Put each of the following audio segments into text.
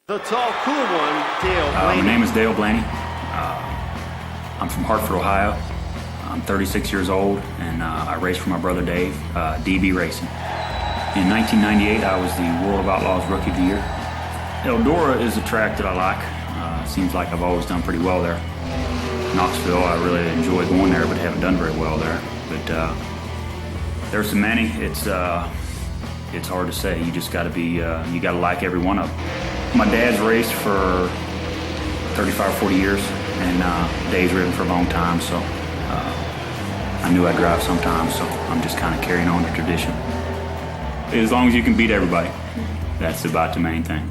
The tall, cool one, Dale Blaney. My name is Dale Blaney. I'm from Hartford, Ohio. I'm 36 years old, and I race for my brother Dave, DB Racing. In 1998, I was the World of Outlaws Rookie of the Year. Eldora is a track that I like. Seems like I've always done pretty well there. Knoxville, I really enjoy going there, but haven't done very well there. But there's so many, it's hard to say. You just gotta be, you gotta like every one of them. My dad's raced for 35 or 40 years, and Dave's ridden for a long time, so I knew I'd drive sometime, so I'm just kind of carrying on the tradition. As long as you can beat everybody, that's about the main thing.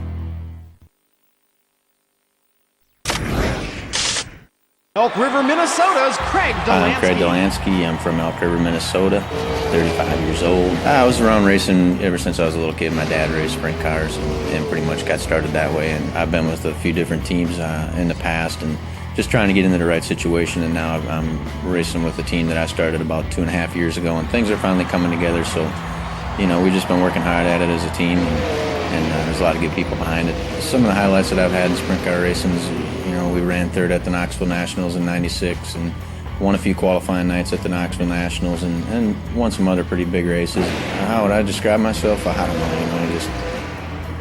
Elk River, Minnesota's Craig Delansky. I'm Craig Delansky. I'm from Elk River, Minnesota, 35 years old. I was around racing ever since I was a little kid. My dad raced sprint cars and pretty much got started that way. And I've been with a few different teams in the past and just trying to get into the right situation. And now I'm racing with a team that I started about 2.5 years ago, and things are finally coming together. So, you know, we've just been working hard at it as a team, and there's a lot of good people behind it. Some of the highlights that I've had in sprint car racing is, you know, we ran third at the Knoxville Nationals in '96 and won a few qualifying nights at the Knoxville Nationals and won some other pretty big races. How would I describe myself? I don't know. You know,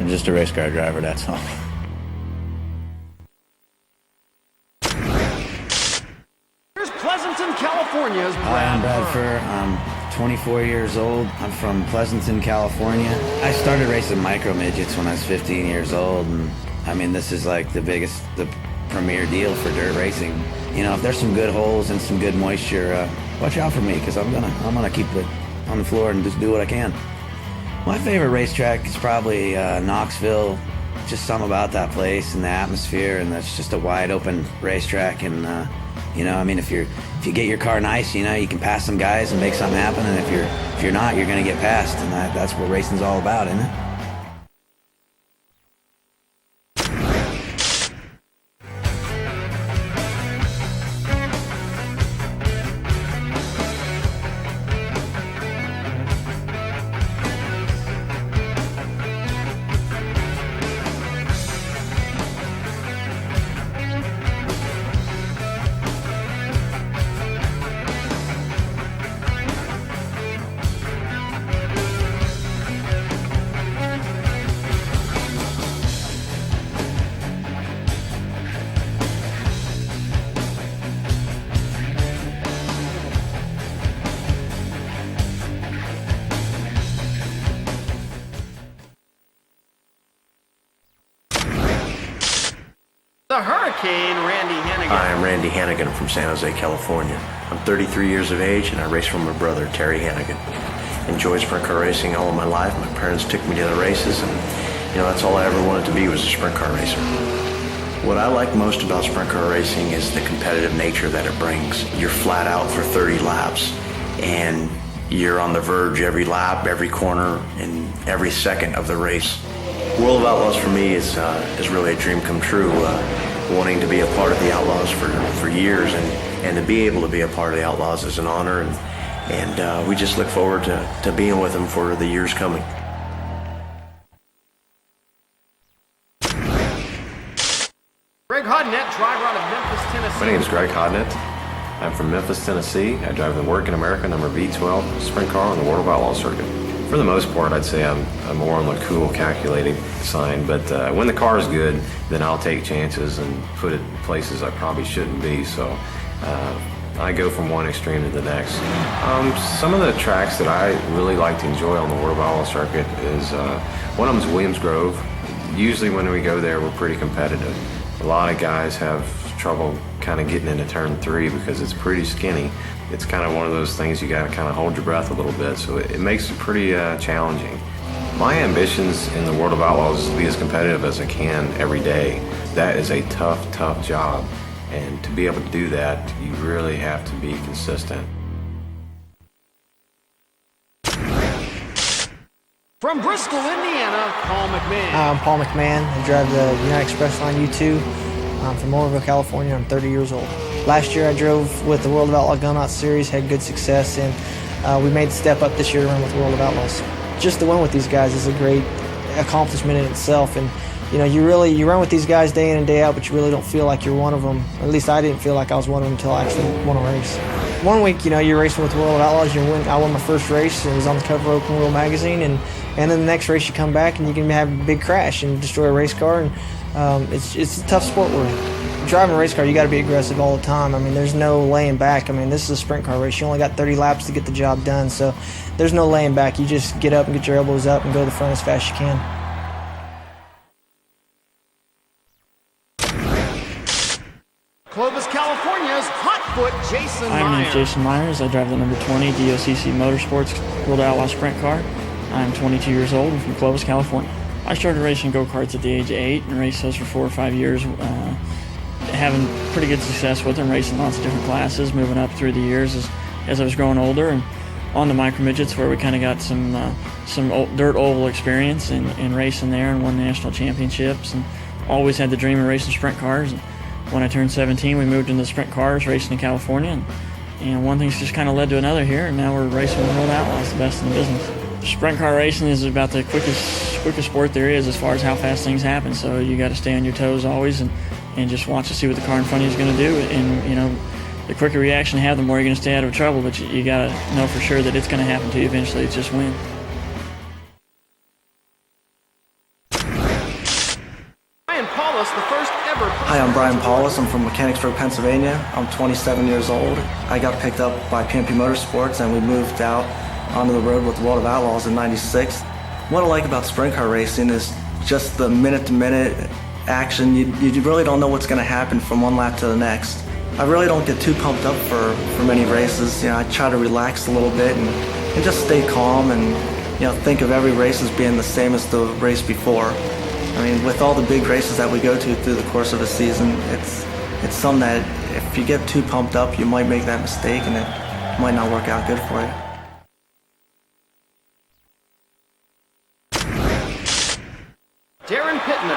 I'm just a race car driver, that's all. Here's Pleasanton, California's Brad. Hi, I'm Brad Furr. I'm 24 years old. I'm from Pleasanton, California. I started racing micro midgets when I was 15 years old, and I mean, this is like the premier deal for dirt racing. You know, if there's some good holes and some good moisture, watch out for me, because I'm gonna keep it on the floor and just do what I can. My favorite racetrack is probably Knoxville. Just something about that place and the atmosphere, and that's just a wide open racetrack. And you know, I mean, if you get your car nice, you know, you can pass some guys and make something happen. And if you're not, you're gonna get passed, and that's what racing's all about, isn't it? The Hurricane, Randy Hannigan. Hi, I'm Randy Hannigan from San Jose, California. I'm 33 years of age, and I race for my brother, Terry Hannigan. Enjoyed sprint car racing all of my life. My parents took me to the races, and you know, that's all I ever wanted to be, was a sprint car racer. What I like most about sprint car racing is the competitive nature that it brings. You're flat out for 30 laps, and you're on the verge every lap, every corner, and every second of the race. World of Outlaws for me is really a dream come true. Wanting to be a part of the Outlaws for years, and to be able to be a part of the Outlaws is an honor, and we just look forward to being with them for the years coming. Greg Hodnett, driver out of Memphis, Tennessee. My name is Greg Hodnett. I'm from Memphis, Tennessee. I drive the Work in America number V12 sprint car on the World of Outlaws circuit. For the most part, I'd say I'm more on the cool, calculating side, but when the car is good, then I'll take chances and put it in places I probably shouldn't be, so I go from one extreme to the next. Some of the tracks that I really like to enjoy on the World of Outlaws circuit is, one of them is Williams Grove. Usually when we go there, we're pretty competitive. A lot of guys have trouble kind of getting into turn 3 because it's pretty skinny. It's kind of one of those things you got to kind of hold your breath a little bit, so it makes it pretty challenging. My ambitions in the World of Outlaws is to be as competitive as I can every day. That is a tough, tough job, and to be able to do that, you really have to be consistent. From Bristol, Indiana, Paul McMahon. I'm Paul McMahon. I drive the United Express Line U2. I'm from Oroville, California. I'm 30 years old. Last year I drove with the World of Outlaw Gun Out Series, had good success, and we made the step up this year to run with World of Outlaws. Just to win with these guys is a great accomplishment in itself. And you know, you run with these guys day in and day out, but you really don't feel like you're one of them. At least I didn't feel like I was one of them until I actually won a race. One week, you know, you're racing with the World of Outlaws. I won my first race. It was on the cover of Open Wheel magazine, and then the next race you come back and you can have a big crash and destroy a race car. And it's a tough sport. Where driving a race car, you got to be aggressive all the time. I mean, there's no laying back. I mean, this is a sprint car race. You only got 30 laps to get the job done, so there's no laying back. You just get up and get your elbows up and go to the front as fast as you can. Clovis, California's hotfoot Jason My name is Myers. Jason Myers. I drive the number 20 DOCC Motorsports World of Outlaws Sprint Car. I'm 22 years old and from Clovis, California. I started racing go-karts at the age of 8 and raced those for 4 or 5 years, having pretty good success with them, racing lots of different classes, moving up through the years as I was growing older, and on the micro midgets where we kind of got some dirt oval experience in racing there and won national championships, and always had the dream of racing sprint cars. And when I turned 17, we moved into sprint cars, racing in California, and one thing's just kind of led to another here, and now we're racing with World Outlaws, the best in the business. Sprint car racing is about the quickest sport there is as far as how fast things happen, so you got to stay on your toes always and just watch to see what the car in front of you is going to do. And you know, the quicker reaction you have, the more you're going to stay out of trouble, but you got to know for sure that it's going to happen to you eventually. It's just win. Brian Paulus, the first ever. Hi, I'm Brian Paulus. I'm from Mechanicsburg, Pennsylvania. I'm 27 years old. I got picked up by PMP Motorsports and we moved out onto the road with the World of Outlaws in '96. What I like about sprint car racing is just the minute-to-minute action. You really don't know what's going to happen from one lap to the next. I really don't get too pumped up for many races. You know, I try to relax a little bit and just stay calm and, you know, think of every race as being the same as the race before. I mean, with all the big races that we go to through the course of a season, it's something that if you get too pumped up, you might make that mistake and it might not work out good for you. Darren Pittman.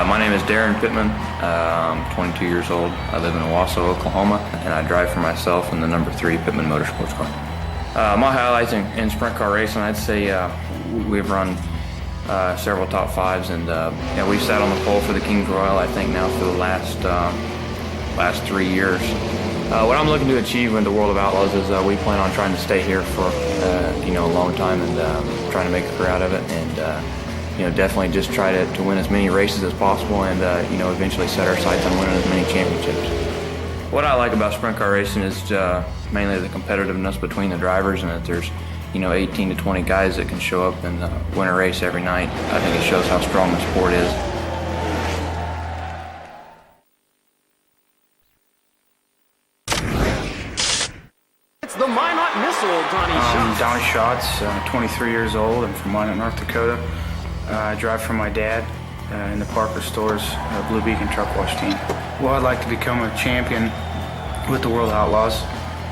My name is Darren Pittman. I'm 22 years old. I live in Owasso, Oklahoma, and I drive for myself in the number 3 Pittman Motorsports car. My highlights in sprint car racing, I'd say we've run several top 5s, and we've sat on the pole for the Kings Royal, I think now for the last 3 years. What I'm looking to achieve in the World of Outlaws is we plan on trying to stay here for a long time and trying to make a career out of it, and definitely just try to win as many races as possible and, eventually set our sights on winning as many championships. What I like about sprint car racing is mainly the competitiveness between the drivers, and that there's, 18 to 20 guys that can show up and win a race every night. I think it shows how strong the sport is. It's the Minot Missile, Donnie Schatz. Donnie Schatz, 23 years old. I'm from Minot, North Dakota. I drive for my dad in the Parker Stores Blue Beacon Truck Wash team. Well, I'd like to become a champion with the World Outlaws.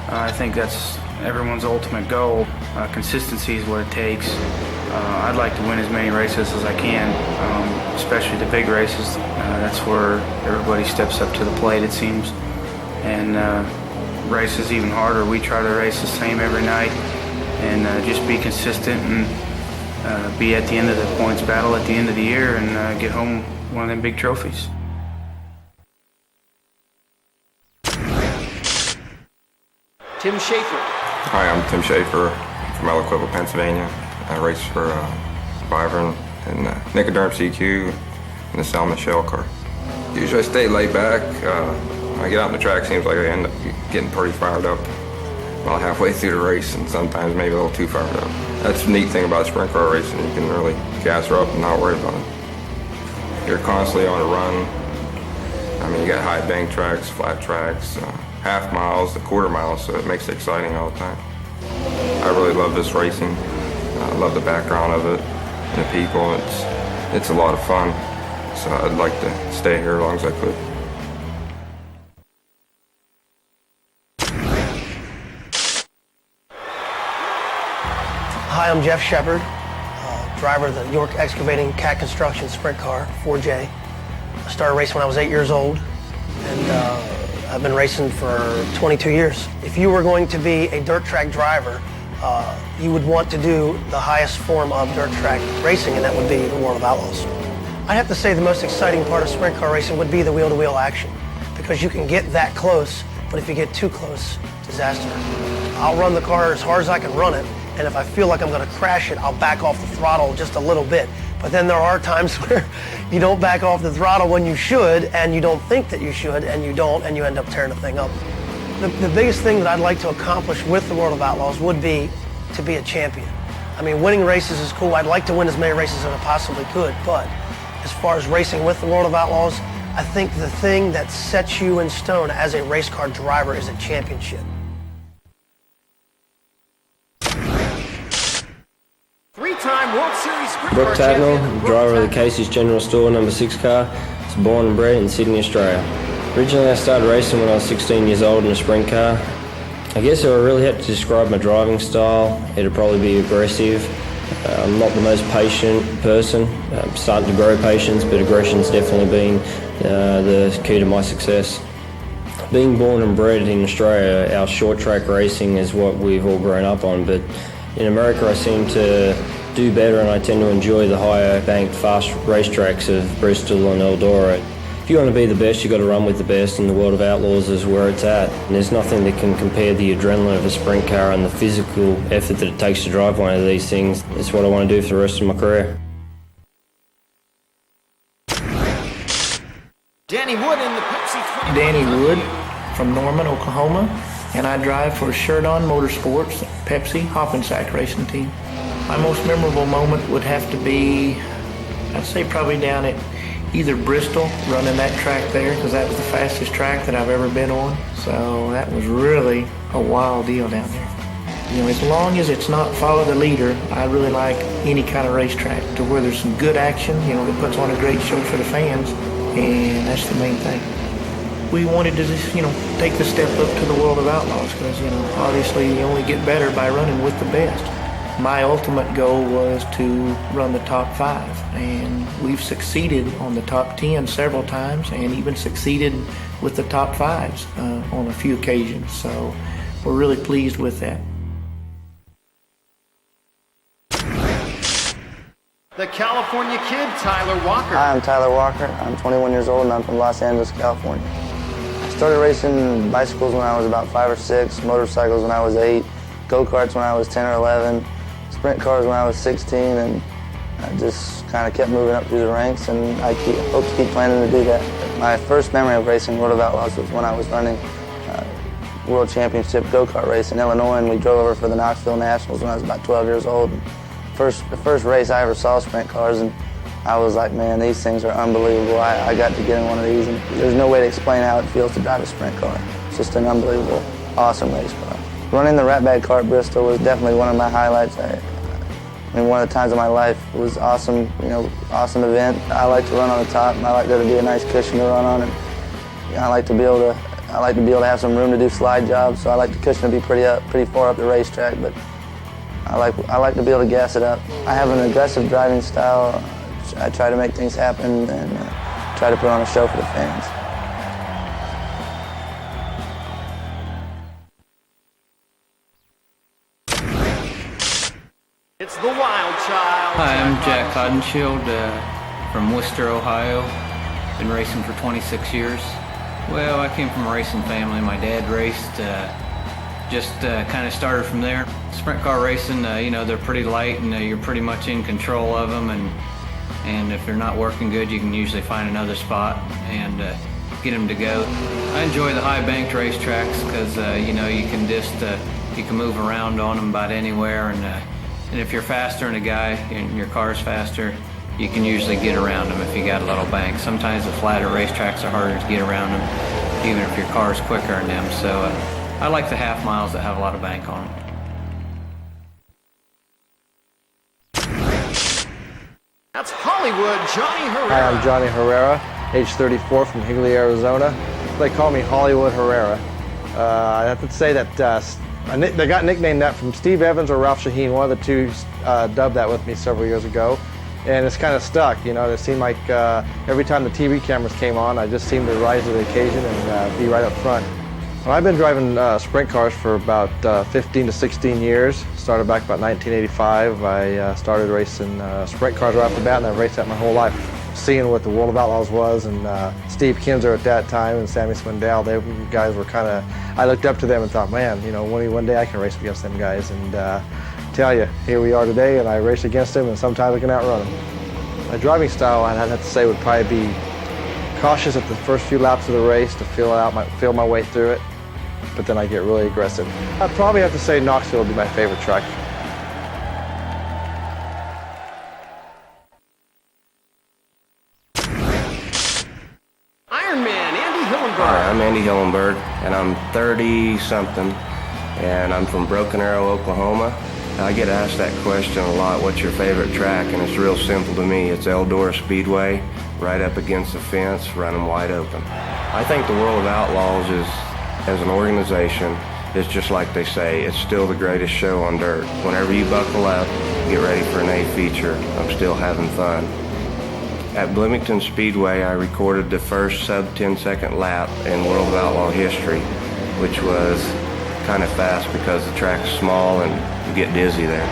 I think that's everyone's ultimate goal. Consistency is what it takes. I'd like to win as many races as I can, especially the big races. That's where everybody steps up to the plate, it seems. And races even harder. We try to race the same every night and just be consistent and be at the end of the points battle at the end of the year and get home one of them big trophies. Tim Schaefer. Hi, I'm Tim Schaefer from Eloquippa, Pennsylvania. I race for Byron and Nicoderm CQ and the Salmon Shell car. Usually I stay laid back. When I get out on the track, seems like I end up getting pretty fired up about halfway through the race, and sometimes maybe a little too fired up. That's the neat thing about sprint car racing. You can really gas her up and not worry about it. You're constantly on a run. I mean, you got high bank tracks, flat tracks, half miles, the quarter miles, so it makes it exciting all the time. I really love this racing. I love the background of it and the people. It's a lot of fun, so I'd like to stay here as long as I could. Hi, I'm Jeff Shepard, driver of the York Excavating Cat Construction Sprint Car 4J. I started racing when I was 8 years old, and I've been racing for 22 years. If you were going to be a dirt track driver, you would want to do the highest form of dirt track racing, and that would be the World of Outlaws. I'd have to say the most exciting part of sprint car racing would be the wheel-to-wheel action, because you can get that close, but if you get too close, disaster. I'll run the car as hard as I can run it, and if I feel like I'm going to crash it, I'll back off the throttle just a little bit. But then there are times where you don't back off the throttle when you should, and you don't think that you should, and you don't, and you end up tearing the thing up. The biggest thing that I'd like to accomplish with the World of Outlaws would be to be a champion. I mean, winning races is cool. I'd like to win as many races as I possibly could, but as far as racing with the World of Outlaws, I think the thing that sets you in stone as a race car driver is a championship. Three-time World Series sprint car Brooke Tagnell, champion. driver of the Casey's General Store number 6 car. I was born and bred in Sydney, Australia. Originally I started racing when I was 16 years old in a sprint car. I guess if I really had to describe my driving style, it'd probably be aggressive. I'm not the most patient person. I'm starting to grow patience, but aggression's definitely been the key to my success. Being born and bred in Australia, our short track racing is what we've all grown up on, but in America I seem to do better, and I tend to enjoy the higher banked fast racetracks of Bristol and Eldora. If you want to be the best, you've got to run with the best, and the World of Outlaws is where it's at. And there's nothing that can compare the adrenaline of a sprint car and the physical effort that it takes to drive one of these things. It's what I want to do for the rest of my career. Danny Wood in the Pepsi 20. Danny Wood from Norman, Oklahoma, and I drive for Sherdon Motorsports, Pepsi Hoppensack racing team. My most memorable moment would have to be, I'd say probably down at either Bristol, running that track there, because that was the fastest track that I've ever been on. So that was really a wild deal down there. You know, as long as it's not follow the leader, I really like any kind of racetrack to where there's some good action, you know, that puts on a great show for the fans, and that's the main thing. We wanted to just, you know, take the step up to the World of Outlaws because, you know, obviously you only get better by running with the best. My ultimate goal was to run the top 5, and we've succeeded on the top 10 several times and even succeeded with the top 5s on a few occasions, so we're really pleased with that. The California kid, Tyler Walker. Hi, I'm Tyler Walker. I'm 21 years old and I'm from Los Angeles, California. I started racing bicycles when I was about 5 or 6, motorcycles when I was 8, go-karts when I was 10 or 11, sprint cars when I was 16, and I just kind of kept moving up through the ranks, and I hope to keep planning to do that. My first memory of racing World of Outlaws was when I was running World Championship go-kart race in Illinois, and we drove over for the Knoxville Nationals when I was about 12 years old. The first race I ever saw sprint cars, and I was like, man, these things are unbelievable. I got to get in one of these, and there's no way to explain how it feels to drive a sprint car. It's just an unbelievable, awesome race car. Running the rat bag car at Bristol was definitely one of my highlights. I mean, one of the times of my life. It was awesome, you know, awesome event. I like to run on the top, and I like there to be a nice cushion to run on, and I like to be able to have some room to do slide jobs. So I like the cushion to be pretty far up the racetrack, but I like to be able to gas it up. I have an aggressive driving style. I try to make things happen and try to put on a show for the fans. It's the Wild Child. Hi, I'm Jack Hodenshield from Worcester, Ohio. Been racing for 26 years. Well, I came from a racing family. My dad raced. Just kind of started from there. Sprint car racing, you know, they're pretty light and you're pretty much in control of them, and if they're not working good, you can usually find another spot and get them to go. I enjoy the high banked racetracks because you know, you can just you can move around on them about anywhere, and if you're faster than a guy and your car's faster, you can usually get around them if you got a little bank. Sometimes the flatter racetracks are harder to get around them, even if your car's quicker than them. So I like the half miles that have a lot of bank on them. That's Hollywood Johnny Herrera. Hi, I'm Johnny Herrera, age 34 from Higley, Arizona. They call me Hollywood Herrera. I have to say that they got nicknamed that from Steve Evans or Ralph Shaheen. One of the two dubbed that with me several years ago. And it's kind of stuck, you know. It seemed like every time the TV cameras came on, I just seemed to rise to the occasion and be right up front. Well, I've been driving sprint cars for about 15 to 16 years. Started back about 1985. I started racing sprint cars right off the bat, and I've raced that my whole life. Seeing what the World of Outlaws was, and Steve Kinzer at that time, and Sammy Swindell, they guys were kind of, I looked up to them and thought, man, you know, one day I can race against them guys. And tell you, here we are today, and I race against them, and sometimes I can outrun them. My driving style, I'd have to say, would probably be cautious at the first few laps of the race to feel my way through it, but then I get really aggressive. I'd probably have to say Knoxville would be my favorite track. Hi, I'm Andy Hillenberg, and I'm 30-something, and I'm from Broken Arrow, Oklahoma. I get asked that question a lot, what's your favorite track? And it's real simple to me. It's Eldora Speedway, right up against the fence, running wide open. I think the World of Outlaws is, as an organization, is just like they say, it's still the greatest show on dirt. Whenever you buckle up, get ready for an A feature, I'm still having fun. At Bloomington Speedway, I recorded the first sub-10-second lap in World of Outlaw history, which was kind of fast because the track's small and you get dizzy there.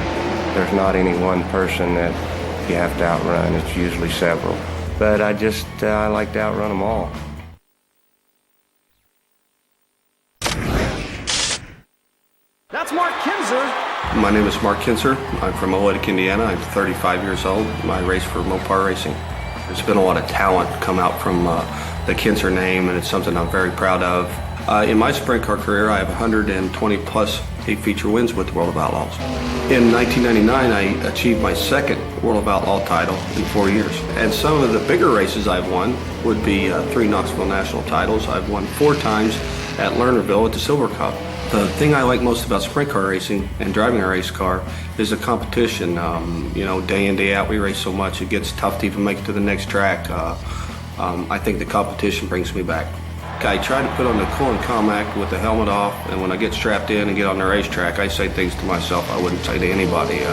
There's not any one person that you have to outrun. It's usually several. But I like to outrun them all. That's Mark Kinzer. My name is Mark Kinzer. I'm from Oolitic, Indiana. I'm 35 years old. I race for Mopar Racing. There's been a lot of talent come out from the Kinzer name, and it's something I'm very proud of. In my sprint car career, I have 120 plus 8-feature wins with the World of Outlaws. In 1999, I achieved my second World of Outlaw title in 4 years. And some of the bigger races I've won would be 3 Knoxville National titles. I've won 4 times at Lernerville at the Silver Cup. The thing I like most about sprint car racing and driving a race car is the competition. You know, day in, day out, we race so much, it gets tough to even make it to the next track. I think the competition brings me back. I try to put on the cool and calm act with the helmet off, and when I get strapped in and get on the racetrack, I say things to myself I wouldn't say to anybody.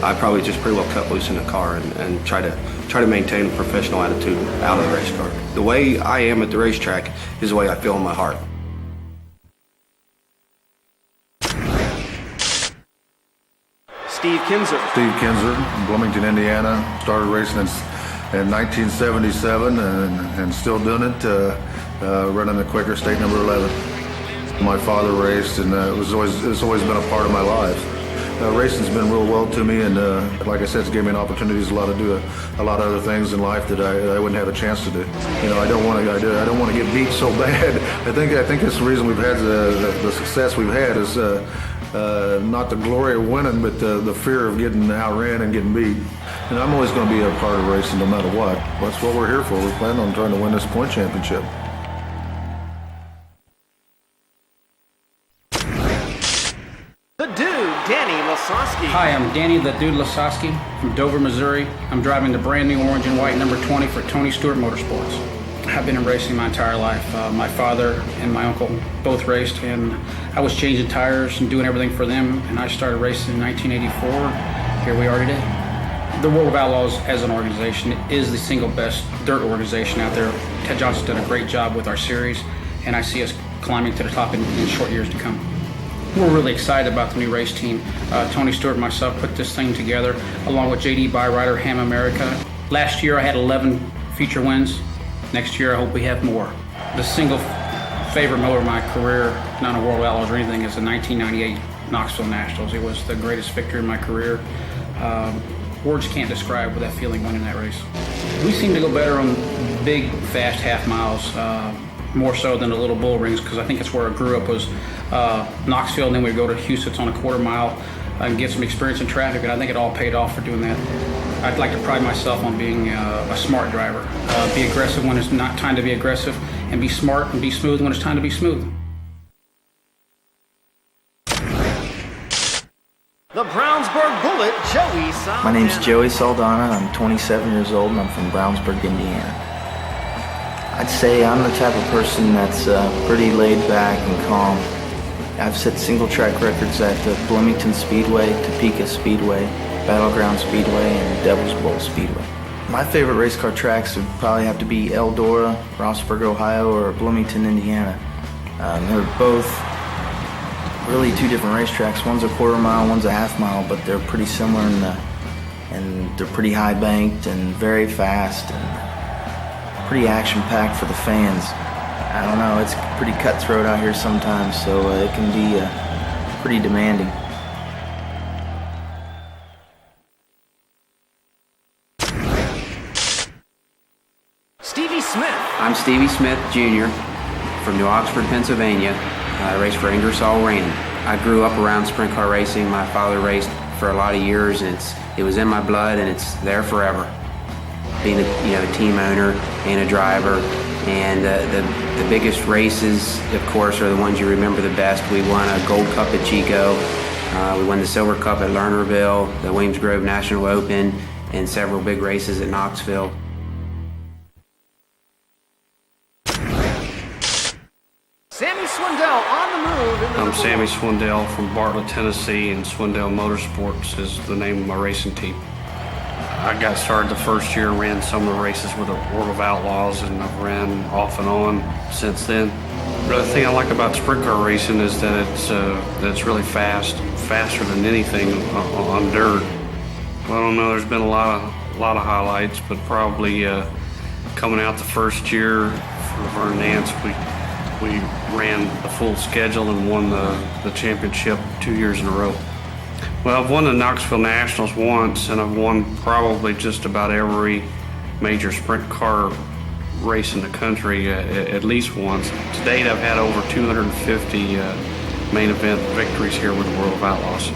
I probably just pretty well cut loose in the car and try to maintain a professional attitude out of the race car. The way I am at the racetrack is the way I feel in my heart. Steve Kinzer. Steve Kinzer, Bloomington, Indiana. Started racing in 1977 and still doing it, running the Quaker State number 11. My father raced, and it's always been a part of my life. Racing's been real well to me, and like I said, it's given me an opportunity to do a lot of other things in life that I wouldn't have a chance to do. You know, I don't want to get beat so bad. I think that's the reason we've had the success we've had is not the glory of winning, but the fear of getting outran and getting beat. And I'm always going to be a part of racing no matter what. That's what we're here for. We're planning on trying to win this point championship. The Dude, Danny Lasowski. Hi, I'm Danny the Dude Lasowski from Dover, Missouri. I'm driving the brand new orange and white number 20 for Tony Stewart Motorsports. I've been in racing my entire life. My father and my uncle both raced, and I was changing tires and doing everything for them, and I started racing in 1984. Here we are today. The World of Outlaws as an organization is the single best dirt organization out there. Ted Johnson's done a great job with our series, and I see us climbing to the top in short years to come. We're really excited about the new race team. Tony Stewart and myself put this thing together, along with JD Byrider, Ham America. Last year I had 11 feature wins. Next year I hope we have more. The single favorite motor of my career, not a World of Outlaws or anything, is the 1998 Knoxville Nationals. It was the greatest victory in my career. Words can't describe that feeling winning that race. We seem to go better on big, fast half miles, more so than the little bull rings, because I think it's where I grew up was Knoxville, and then we'd go to Houston on a quarter mile and get some experience in traffic, and I think it all paid off for doing that. I'd like to pride myself on being a smart driver. Be aggressive when it's not time to be aggressive, and be smart and be smooth when it's time to be smooth. The Brownsburg Bullet, Joey Saldana. My name's Joey Saldana. I'm 27 years old, and I'm from Brownsburg, Indiana. I'd say I'm the type of person that's pretty laid back and calm. I've set single track records at the Bloomington Speedway, Topeka Speedway, Battleground Speedway, and Devil's Bowl Speedway. My favorite race car tracks would probably have to be Eldora, Rossburg, Ohio, or Bloomington, Indiana. They're both really two different racetracks. One's a quarter mile, one's a half mile, but they're pretty similar and they're pretty high banked and very fast and pretty action packed for the fans. I don't know, it's pretty cutthroat out here sometimes, so it can be pretty demanding. Stevie Smith. I'm Stevie Smith Jr. from New Oxford, Pennsylvania. I race for Ingersoll Rand. I grew up around sprint car racing. My father raced for a lot of years, and it was in my blood, and it's there forever. Being a team owner and a driver, and the biggest races, of course, are the ones you remember the best. We won a Gold Cup at Chico. We won the Silver Cup at Lernerville, the Williams Grove National Open, and several big races at Knoxville. Sammy Swindell on the move. I'm Sammy Swindell from Bartlett, Tennessee, and Swindell Motorsports is the name of my racing team. I got started the first year, ran some of the races with the World of Outlaws, and I've ran off and on since then. The thing I like about sprint car racing is that it's really fast, faster than anything on dirt. Well, I don't know, there's been a lot of highlights, but probably coming out the first year for Vern Nance, we ran the full schedule and won the championship 2 years in a row. Well, I've won the Knoxville Nationals once, and I've won probably just about every major sprint car race in the country at least once. To date, I've had over 250 main event victories here with the World of Outlaws.